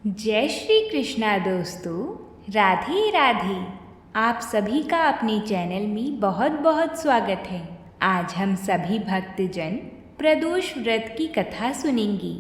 जय श्री कृष्णा दोस्तों, राधे राधे। आप सभी का अपने चैनल में बहुत बहुत स्वागत है। आज हम सभी भक्तजन प्रदोष व्रत की कथा सुनेंगे।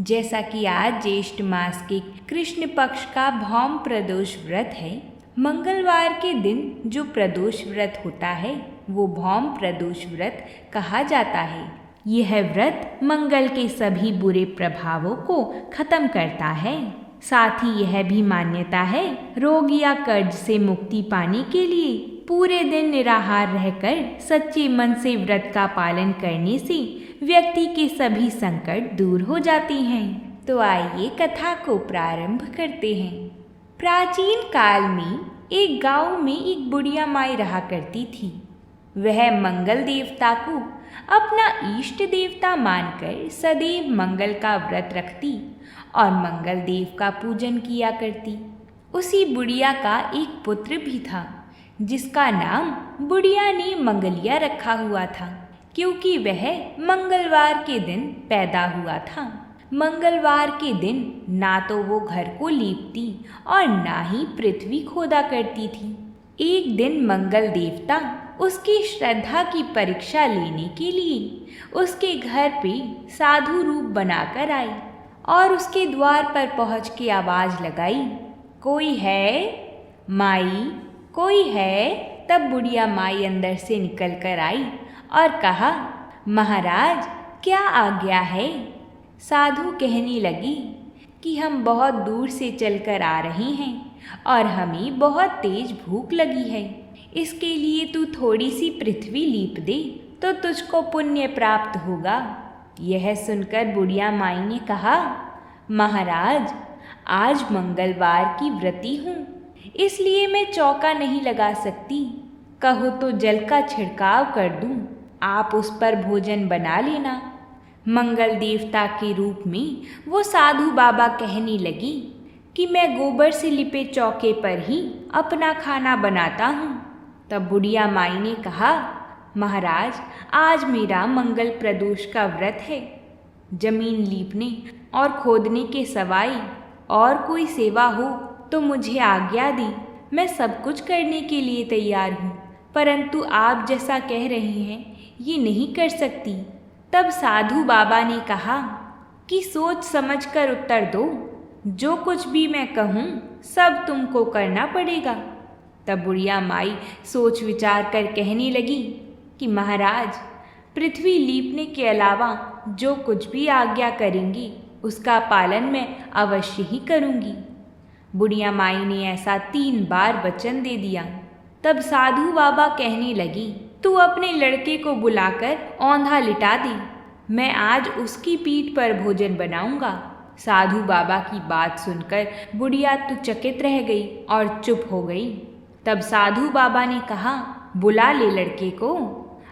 जैसा कि आज ज्येष्ठ मास के कृष्ण पक्ष का भौम प्रदोष व्रत है, मंगलवार के दिन जो प्रदोष व्रत होता है वो भौम प्रदोष व्रत कहा जाता है। यह व्रत मंगल के सभी बुरे प्रभावों को खत्म करता है। साथ ही यह भी मान्यता है, रोग या कर्ज से मुक्ति पाने के लिए पूरे दिन निराहार रहकर सच्चे मन से व्रत का पालन करने से व्यक्ति के सभी संकट दूर हो जाते हैं। तो आइए कथा को प्रारंभ करते हैं। प्राचीन काल में एक गांव में एक बुढ़िया माई रहा करती थी। वह मंगल देवता को अपना इष्ट देवता मानकर सदैव मंगल का व्रत रखती और मंगल देव का पूजन किया करती। उसी बुढ़िया का एक पुत्र भी था जिसका नाम बुढ़िया ने मंगलिया रखा हुआ था, क्योंकि वह मंगलवार के दिन पैदा हुआ था। मंगलवार के दिन ना तो वो घर को लीपती और ना ही पृथ्वी खोदा करती थी। एक दिन मंगल देवता उसकी श्रद्धा की परीक्षा लेने के लिए उसके घर पे साधु रूप बनाकर आए और उसके द्वार पर पहुँच के आवाज़ लगाई, कोई है माई, कोई है। तब बुढ़िया माई अंदर से निकल कर आई और कहा, महाराज क्या आज्ञा है। साधु कहने लगी कि हम बहुत दूर से चलकर आ रहे हैं और हमें बहुत तेज भूख लगी है। इसके लिए तू थोड़ी सी पृथ्वी लीप दे तो तुझको पुण्य प्राप्त होगा। यह सुनकर बुढ़िया माई ने कहा, महाराज आज मंगलवार की व्रती हूँ, इसलिए मैं चौका नहीं लगा सकती। कहो तो जल का छिड़काव कर दूँ, आप उस पर भोजन बना लेना। मंगल देवता के रूप में वो साधु बाबा कहने लगी कि मैं गोबर से लिपे चौके पर ही अपना खाना बनाता हूँ। तब बुढ़िया माई ने कहा, महाराज आज मेरा मंगल प्रदोष का व्रत है। जमीन लीपने और खोदने के सिवाय और कोई सेवा हो तो मुझे आज्ञा दी, मैं सब कुछ करने के लिए तैयार हूँ, परंतु आप जैसा कह रहे हैं ये नहीं कर सकती। तब साधु बाबा ने कहा कि सोच समझ कर उत्तर दो, जो कुछ भी मैं कहूँ सब तुमको करना पड़ेगा। तब बुढ़िया माई सोच विचार कर कहने लगी कि महाराज पृथ्वी लीपने के अलावा जो कुछ भी आज्ञा करेंगी उसका पालन मैं अवश्य ही करूँगी। बुढ़िया माई ने ऐसा 3 बार वचन दे दिया। तब साधु बाबा कहने लगी, तू अपने लड़के को बुलाकर औंधा लिटा दे, मैं आज उसकी पीठ पर भोजन बनाऊंगा। साधु बाबा की बात सुनकर बुढ़िया तो चकित रह गई और चुप हो गई। तब साधु बाबा ने कहा, बुला ले लड़के को,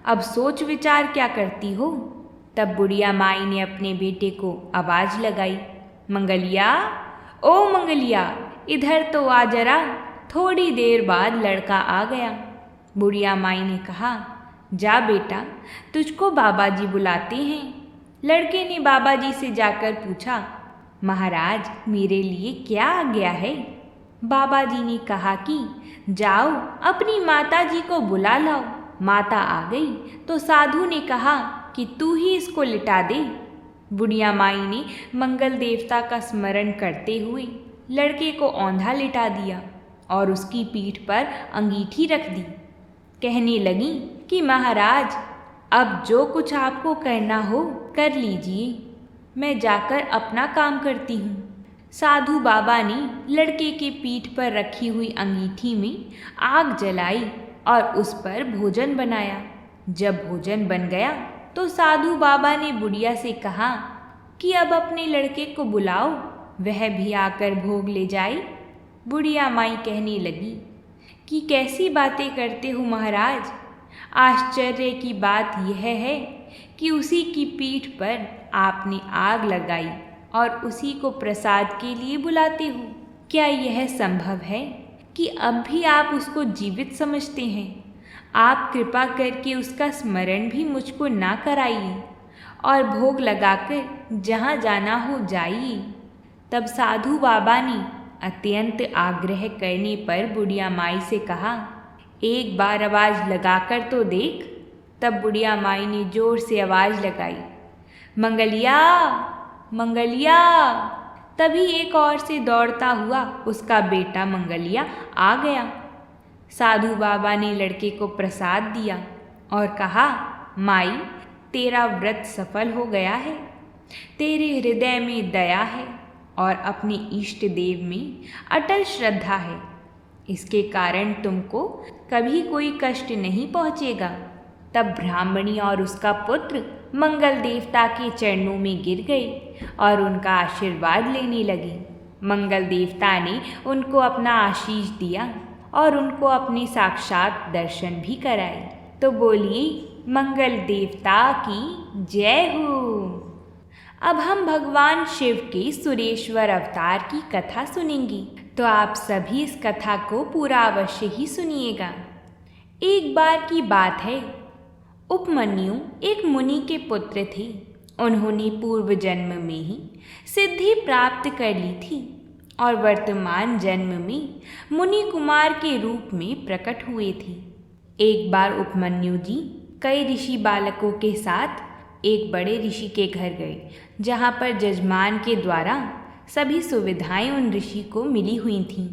अब सोच विचार क्या करती हो। तब बुढ़िया माई ने अपने बेटे को आवाज़ लगाई, मंगलिया, ओ मंगलिया, इधर तो आ जरा। थोड़ी देर बाद लड़का आ गया। बुढ़िया माई ने कहा, जा बेटा, तुझको बाबा जी बुलाते हैं। लड़के ने बाबा जी से जाकर पूछा, महाराज मेरे लिए क्या आज्ञा है। बाबा जी ने कहा कि जाओ अपनी माता जी को बुला लाओ। माता आ गई तो साधु ने कहा कि तू ही इसको लिटा दे। बुढ़िया माई ने मंगल देवता का स्मरण करते हुए लड़के को औंधा लिटा दिया और उसकी पीठ पर अंगीठी रख दी। कहने लगी कि महाराज अब जो कुछ आपको करना हो कर लीजिए, मैं जाकर अपना काम करती हूँ। साधु बाबा ने लड़के के पीठ पर रखी हुई अंगीठी में आग जलाई और उस पर भोजन बनाया। जब भोजन बन गया तो साधु बाबा ने बुढ़िया से कहा कि अब अपने लड़के को बुलाओ, वह भी आकर भोग ले जाए। बुढ़िया माई कहने लगी कि कैसी बातें करते हो महाराज। आश्चर्य की बात यह है कि उसी की पीठ पर आपने आग लगाई और उसी को प्रसाद के लिए बुलाते हो। क्या यह संभव है कि अब भी आप उसको जीवित समझते हैं? आप कृपा करके उसका स्मरण भी मुझको ना कराइए और भोग लगाकर जहाँ जाना हो जाइए। तब साधु बाबा ने अत्यंत आग्रह करने पर बुढ़िया माई से कहा, एक बार आवाज़ लगाकर तो देख। तब बुढ़िया माई ने जोर से आवाज़ लगाई, मंगलिया, मंगलिया। तभी एक ओर से दौड़ता हुआ उसका बेटा मंगलिया आ गया। साधु बाबा ने लड़के को प्रसाद दिया और कहा, माई, तेरा व्रत सफल हो गया है। तेरे हृदय में दया है और अपने इष्ट देव में अटल श्रद्धा है। इसके कारण तुमको कभी कोई कष्ट नहीं पहुँचेगा। तब ब्राह्मणी और उसका पुत्र मंगल देवता के चरणों में गिर गए और उनका आशीर्वाद लेने लगे। मंगल देवता ने उनको अपना आशीष दिया और उनको अपने साक्षात दर्शन भी कराए। तो बोलिए, मंगल देवता की जय हो। अब हम भगवान शिव के सुरेश्वर अवतार की कथा सुनेंगे, तो आप सभी इस कथा को पूरा अवश्य ही सुनिएगा। एक बार की बात है, उपमन्यु एक मुनि के पुत्र थे। उन्होंने पूर्व जन्म में ही सिद्धि प्राप्त कर ली थी और वर्तमान जन्म में मुनि कुमार के रूप में प्रकट हुए थे। एक बार उपमन्यु जी कई ऋषि बालकों के साथ एक बड़े ऋषि के घर गए, जहाँ पर जजमान के द्वारा सभी सुविधाएं उन ऋषि को मिली हुई थीं।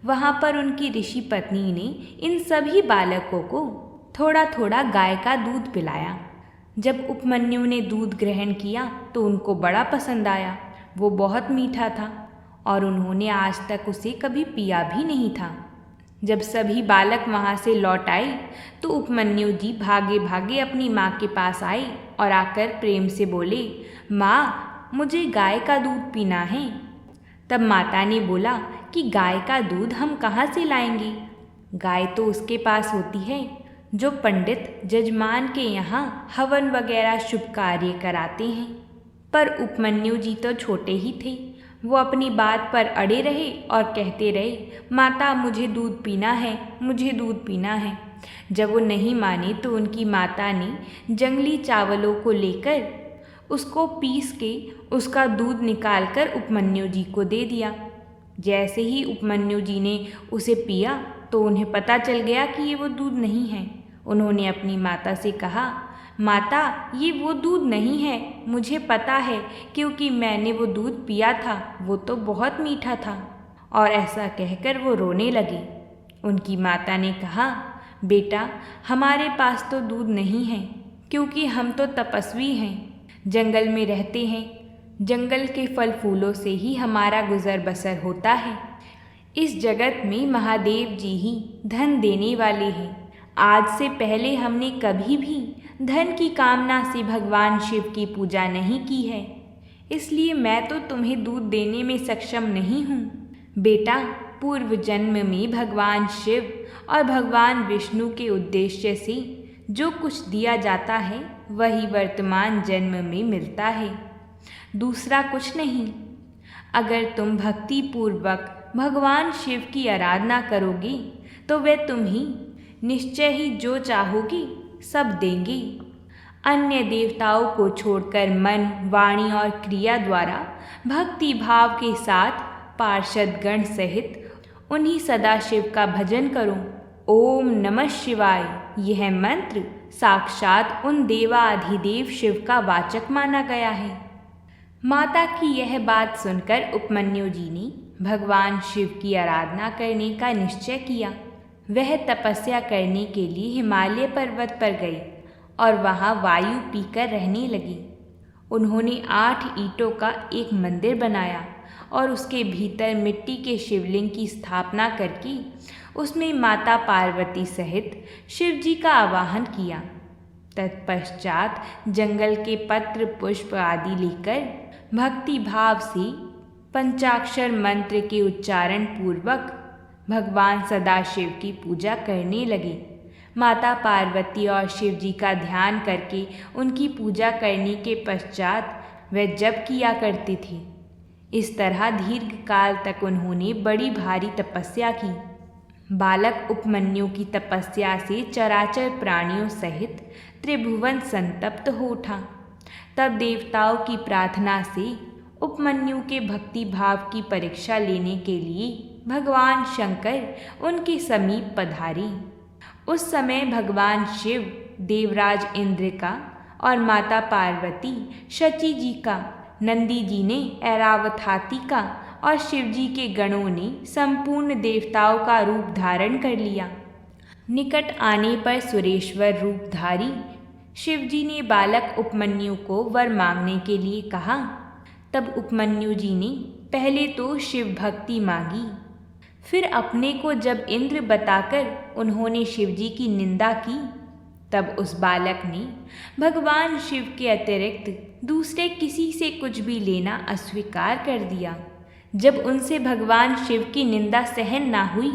वहाँ पर उनकी ऋषि पत्नी ने इन सभी बालकों को थोड़ा थोड़ा गाय का दूध पिलाया। जब उपमन्यु ने दूध ग्रहण किया तो उनको बड़ा पसंद आया। वो बहुत मीठा था और उन्होंने आज तक उसे कभी पिया भी नहीं था। जब सभी बालक वहाँ से लौट आए तो उपमन्यु जी भागे भागे अपनी माँ के पास आए और आकर प्रेम से बोले, माँ, मुझे गाय का दूध पीना है। तब माता ने बोला कि गाय का दूध हम कहाँ से लाएंगे? गाय तो उसके पास होती है जो पंडित जजमान के यहाँ हवन वगैरह शुभ कार्य कराते हैं। पर उपमन्यु जी तो छोटे ही थे। वो अपनी बात पर अड़े रहे और कहते रहे, माता, मुझे दूध पीना है, मुझे दूध पीना है। जब वो नहीं माने तो उनकी माता ने जंगली चावलों को लेकर उसको पीस के उसका दूध निकालकर उपमन्यु जी को दे दिया। जैसे ही उपमन्यु जी ने उसे पिया तो उन्हें पता चल गया कि ये वो दूध नहीं है। उन्होंने अपनी माता से कहा, माता, ये वो दूध नहीं है, मुझे पता है, क्योंकि मैंने वो दूध पिया था, वो तो बहुत मीठा था। और ऐसा कहकर वो रोने लगे। उनकी माता ने कहा, बेटा, हमारे पास तो दूध नहीं है, क्योंकि हम तो तपस्वी हैं, जंगल में रहते हैं। जंगल के फल फूलों से ही हमारा गुजर बसर होता है। इस जगत में महादेव जी ही धन देने वाले हैं। आज से पहले हमने कभी भी धन की कामना से भगवान शिव की पूजा नहीं की है, इसलिए मैं तो तुम्हें दूध देने में सक्षम नहीं हूँ। बेटा, पूर्व जन्म में भगवान शिव और भगवान विष्णु के उद्देश्य से जो कुछ दिया जाता है वही वर्तमान जन्म में मिलता है, दूसरा कुछ नहीं। अगर तुम भक्ति पूर्वक भगवान शिव की आराधना करोगे तो वे तुम्हें निश्चय ही जो चाहोगी सब देंगे। अन्य देवताओं को छोड़कर मन, वाणी और क्रिया द्वारा भक्ति भाव के साथ पार्षद गण सहित उन्हीं सदाशिव का भजन करो। ओम नमः शिवाय, यह मंत्र साक्षात उन देवाधिदेव शिव का वाचक माना गया है। माता की यह बात सुनकर उपमन्यु जी ने भगवान शिव की आराधना करने का निश्चय किया। वह तपस्या करने के लिए हिमालय पर्वत पर गए और वहाँ वायु पीकर रहने लगे। उन्होंने 8 ईंटों का एक मंदिर बनाया और उसके भीतर मिट्टी के शिवलिंग की स्थापना करके उसमें माता पार्वती सहित शिव जी का आवाहन किया। तत्पश्चात जंगल के पत्र पुष्प आदि लेकर भक्ति भाव से पंचाक्षर मंत्र के उच्चारण पूर्वक भगवान सदाशिव की पूजा करने लगे। माता पार्वती और शिव जी का ध्यान करके उनकी पूजा करने के पश्चात वे जप किया करती थी। इस तरह दीर्घ काल तक उन्होंने बड़ी भारी तपस्या की। बालक उपमन्यु की तपस्या से चराचर प्राणियों सहित त्रिभुवन संतप्त हो उठा। तब देवताओं की प्रार्थना से उपमन्यु के भक्ति भाव की परीक्षा लेने के लिए भगवान शंकर उनके समीप पधारे। उस समय भगवान शिव देवराज इंद्र का और माता पार्वती शची जी का, नंदी जी ने ऐरावत हाथी का और शिवजी के गणों ने संपूर्ण देवताओं का रूप धारण कर लिया। निकट आने पर सुरेश्वर रूपधारी शिवजी ने बालक उपमन्यु को वर मांगने के लिए कहा। तब उपमन्यु जी ने पहले तो शिव भक्ति मांगी, फिर अपने को जब इंद्र बताकर उन्होंने शिवजी की निंदा की, तब उस बालक ने भगवान शिव के अतिरिक्त दूसरे किसी से कुछ भी लेना अस्वीकार कर दिया। जब उनसे भगवान शिव की निंदा सहन ना हुई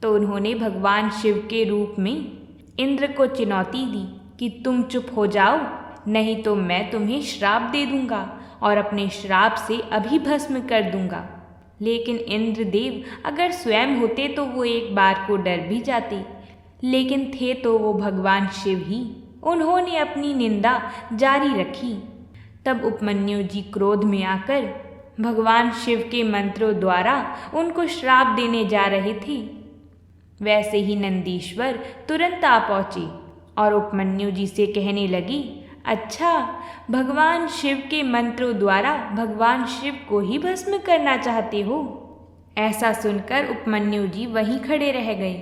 तो उन्होंने भगवान शिव के रूप में इंद्र को चुनौती दी कि तुम चुप हो जाओ, नहीं तो मैं तुम्हें श्राप दे दूंगा और अपने श्राप से अभी भस्म कर दूंगा। लेकिन इंद्रदेव अगर स्वयं होते तो वो एक बार को डर भी जाते, लेकिन थे तो वो भगवान शिव ही। उन्होंने अपनी निंदा जारी रखी। तब उपमन्यु जी क्रोध में आकर भगवान शिव के मंत्रों द्वारा उनको श्राप देने जा रहे थे। वैसे ही नंदीश्वर तुरंत आ पहुँचे और उपमन्यु जी से कहने लगी, अच्छा, भगवान शिव के मंत्रों द्वारा भगवान शिव को ही भस्म करना चाहते हो। ऐसा सुनकर उपमन्यु जी वहीं खड़े रह गए।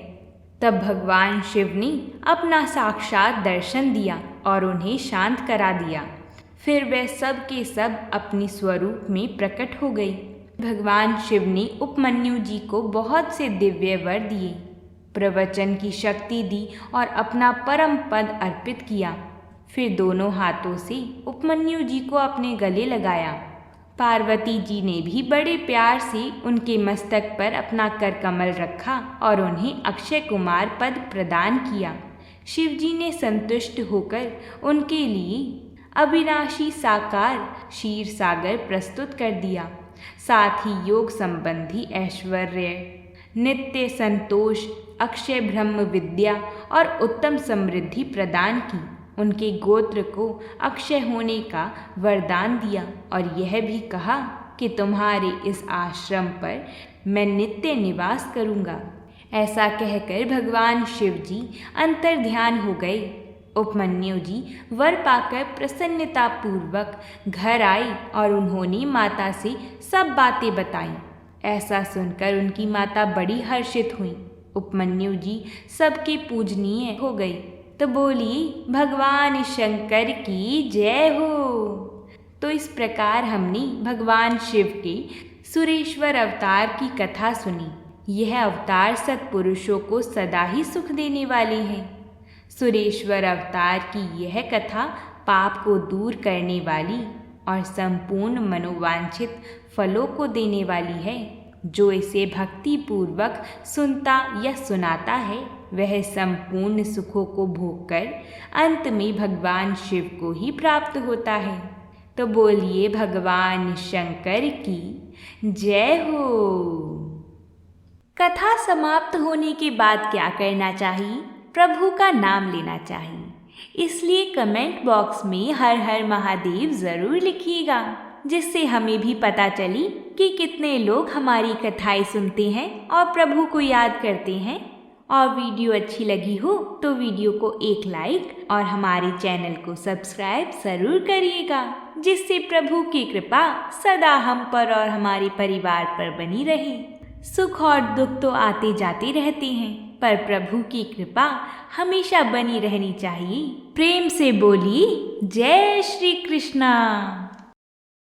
तब भगवान शिव ने अपना साक्षात दर्शन दिया और उन्हें शांत करा दिया। फिर वे सब के सब अपनी स्वरूप में प्रकट हो गई। भगवान शिव ने उपमन्यु जी को बहुत से दिव्य वर दिए, प्रवचन की शक्ति दी और अपना परम पद अर्पित किया। फिर दोनों हाथों से उपमन्यु जी को अपने गले लगाया। पार्वती जी ने भी बड़े प्यार से उनके मस्तक पर अपना कर कमल रखा और उन्हें अक्षय कुमार पद प्रदान किया। शिवजी ने संतुष्ट होकर उनके लिए अविनाशी साकार क्षीर सागर प्रस्तुत कर दिया। साथ ही योग संबंधी ऐश्वर्य, नित्य संतोष, अक्षय ब्रह्म विद्या और उत्तम समृद्धि प्रदान की। उनके गोत्र को अक्षय होने का वरदान दिया और यह भी कहा कि तुम्हारे इस आश्रम पर मैं नित्य निवास करूँगा। ऐसा कहकर भगवान शिव जी अंतर ध्यान हो गए। उपमन्यु जी वर पाकर प्रसन्नतापूर्वक घर आए और उन्होंने माता से सब बातें बताईं। ऐसा सुनकर उनकी माता बड़ी हर्षित हुई। उपमन्यु जी सबके पूजनीय हो गई तो बोली, भगवान शंकर की जय हो। तो इस प्रकार हमने भगवान शिव के सुरेश्वर अवतार की कथा सुनी। यह अवतार सत्पुरुषों को सदा ही सुख देने वाले हैं। सुरेश्वर अवतार की यह कथा पाप को दूर करने वाली और संपूर्ण मनोवांछित फलों को देने वाली है। जो इसे भक्ति पूर्वक सुनता या सुनाता है वह संपूर्ण सुखों को भोगकर अंत में भगवान शिव को ही प्राप्त होता है। तो बोलिए भगवान शंकर की जय हो। कथा समाप्त होने के बाद क्या करना चाहिए? प्रभु का नाम लेना चाहिए। इसलिए कमेंट बॉक्स में हर हर महादेव ज़रूर लिखिएगा, जिससे हमें भी पता चले कि कितने लोग हमारी कथाएं सुनते हैं और प्रभु को याद करते हैं। और वीडियो अच्छी लगी हो तो वीडियो को एक लाइक और हमारे चैनल को सब्सक्राइब ज़रूर करिएगा, जिससे प्रभु की कृपा सदा हम पर और हमारे परिवार पर बनी रहे। सुख और दुख तो आते जाते रहते हैं, पर प्रभु की कृपा हमेशा बनी रहनी चाहिए। प्रेम से बोलिए जय श्री कृष्णा।